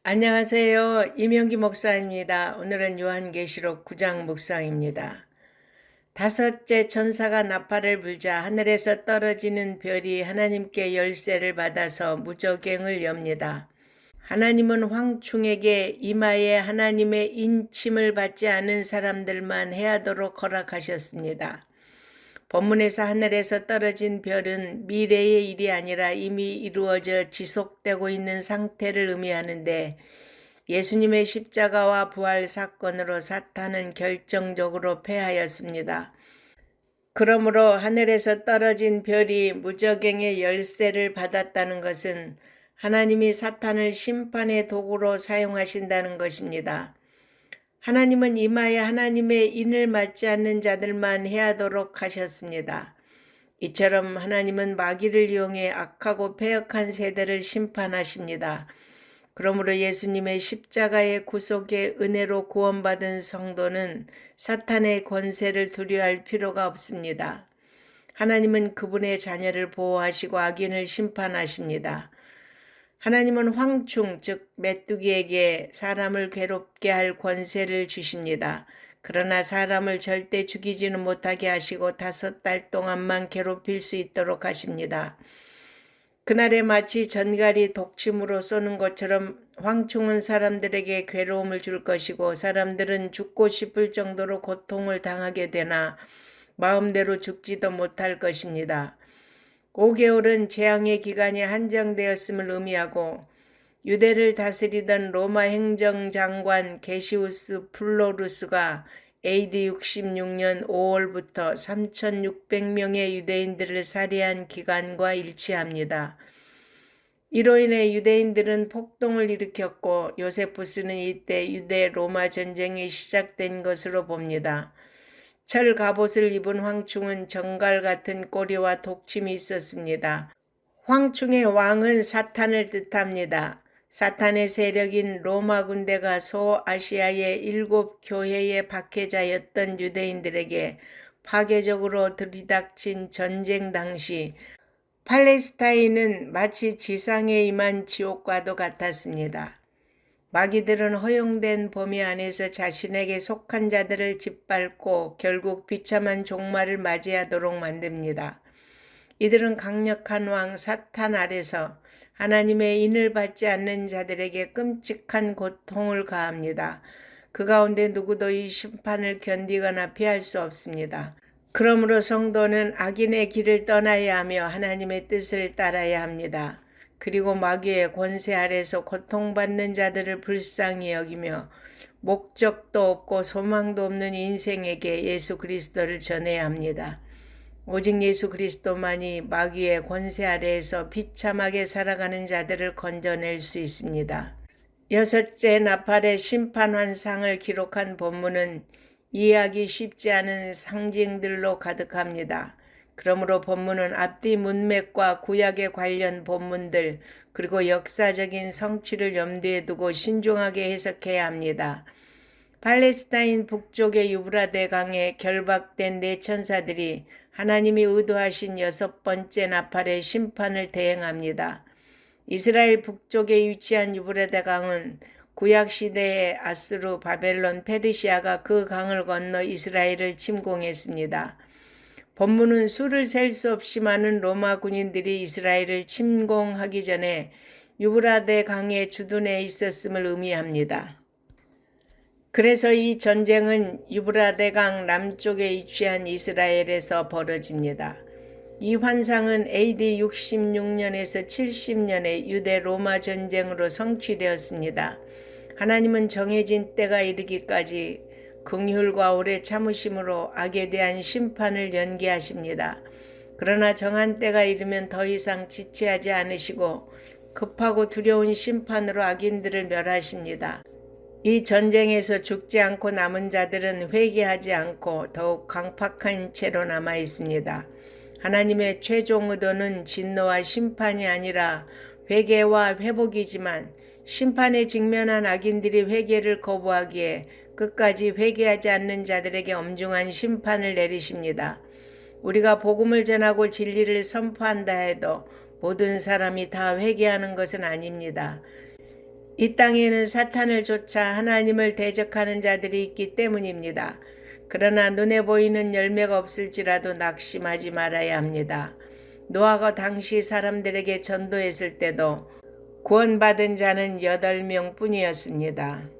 안녕하세요. 이명기 목사입니다. 오늘은 요한계시록 9장 묵상입니다. 다섯째 천사가 나팔을 불자 하늘에서 떨어지는 별이 하나님께 열쇠를 받아서 무저갱을 엽니다. 하나님은 황충에게 이마에 하나님의 인침을 받지 않은 사람들만 해하도록 허락하셨습니다. 본문에서 하늘에서 떨어진 별은 미래의 일이 아니라 이미 이루어져 지속되고 있는 상태를 의미하는데, 예수님의 십자가와 부활 사건으로 사탄은 결정적으로 패하였습니다. 그러므로 하늘에서 떨어진 별이 무저갱의 열쇠를 받았다는 것은 하나님이 사탄을 심판의 도구로 사용하신다는 것입니다. 하나님은 이마에 하나님의 인을 맞지 않는 자들만 해하도록 하셨습니다. 이처럼 하나님은 마귀를 이용해 악하고 패역한 세대를 심판하십니다. 그러므로 예수님의 십자가의 구속의 은혜로 구원받은 성도는 사탄의 권세를 두려워할 필요가 없습니다. 하나님은 그분의 자녀를 보호하시고 악인을 심판하십니다. 하나님은 황충, 즉 메뚜기에게 사람을 괴롭게 할 권세를 주십니다. 그러나 사람을 절대 죽이지는 못하게 하시고 5달 동안만 괴롭힐 수 있도록 하십니다. 그날에 마치 전갈이 독침으로 쏘는 것처럼 황충은 사람들에게 괴로움을 줄 것이고, 사람들은 죽고 싶을 정도로 고통을 당하게 되나 마음대로 죽지도 못할 것입니다. 5개월은 재앙의 기간이 한정되었음을 의미하고, 유대를 다스리던 로마 행정장관 게시우스 플로루스가 AD 66년 5월부터 3,600명의 유대인들을 살해한 기간과 일치합니다. 이로 인해 유대인들은 폭동을 일으켰고, 요세푸스는 이때 유대 로마 전쟁이 시작된 것으로 봅니다. 철 갑옷을 입은 황충은 정갈 같은 꼬리와 독침이 있었습니다. 황충의 왕은 사탄을 뜻합니다. 사탄의 세력인 로마 군대가 소아시아의 7교회의 박해자였던 유대인들에게 파괴적으로 들이닥친 전쟁 당시 팔레스타인은 마치 지상에 임한 지옥과도 같았습니다. 마귀들은 허용된 범위 안에서 자신에게 속한 자들을 짓밟고 결국 비참한 종말을 맞이하도록 만듭니다. 이들은 강력한 왕 사탄 아래서 하나님의 인을 받지 않는 자들에게 끔찍한 고통을 가합니다. 그 가운데 누구도 이 심판을 견디거나 피할 수 없습니다. 그러므로 성도는 악인의 길을 떠나야 하며 하나님의 뜻을 따라야 합니다. 그리고 마귀의 권세 아래서 고통받는 자들을 불쌍히 여기며 목적도 없고 소망도 없는 인생에게 예수 그리스도를 전해야 합니다. 오직 예수 그리스도만이 마귀의 권세 아래에서 비참하게 살아가는 자들을 건져낼 수 있습니다. 여섯째 나팔의 심판 환상을 기록한 본문은 이해하기 쉽지 않은 상징들로 가득합니다. 그러므로 본문은 앞뒤 문맥과 구약에 관련 본문들, 그리고 역사적인 성취를 염두에 두고 신중하게 해석해야 합니다. 팔레스타인 북쪽의 유브라데 강에 결박된 4천사들이 하나님이 의도하신 6번째 나팔의 심판을 대행합니다. 이스라엘 북쪽에 위치한 유브라데 강은 구약시대의 아수르, 바벨론, 페르시아가 그 강을 건너 이스라엘을 침공했습니다. 본문은 수를 셀 수 없이 많은 로마 군인들이 이스라엘을 침공하기 전에 유브라데 강의 주둔해 있었음을 의미합니다. 그래서 이 전쟁은 유브라데 강 남쪽에 위치한 이스라엘에서 벌어집니다. 이 환상은 AD 66년에서 70년의 유대 로마 전쟁으로 성취되었습니다. 하나님은 정해진 때가 이르기까지 긍휼과 오래 참으심으로 악에 대한 심판을 연기하십니다. 그러나 정한 때가 이르면 더 이상 지체하지 않으시고 급하고 두려운 심판으로 악인들을 멸하십니다. 이 전쟁에서 죽지 않고 남은 자들은 회개하지 않고 더욱 강팍한 채로 남아 있습니다. 하나님의 최종 의도는 진노와 심판이 아니라 회개와 회복이지만, 심판에 직면한 악인들이 회개를 거부하기에 끝까지 회개하지 않는 자들에게 엄중한 심판을 내리십니다. 우리가 복음을 전하고 진리를 선포한다 해도 모든 사람이 다 회개하는 것은 아닙니다. 이 땅에는 사탄을 쫓아 하나님을 대적하는 자들이 있기 때문입니다. 그러나 눈에 보이는 열매가 없을지라도 낙심하지 말아야 합니다. 노아가 당시 사람들에게 전도했을 때도 구원받은 자는 8명 뿐이었습니다.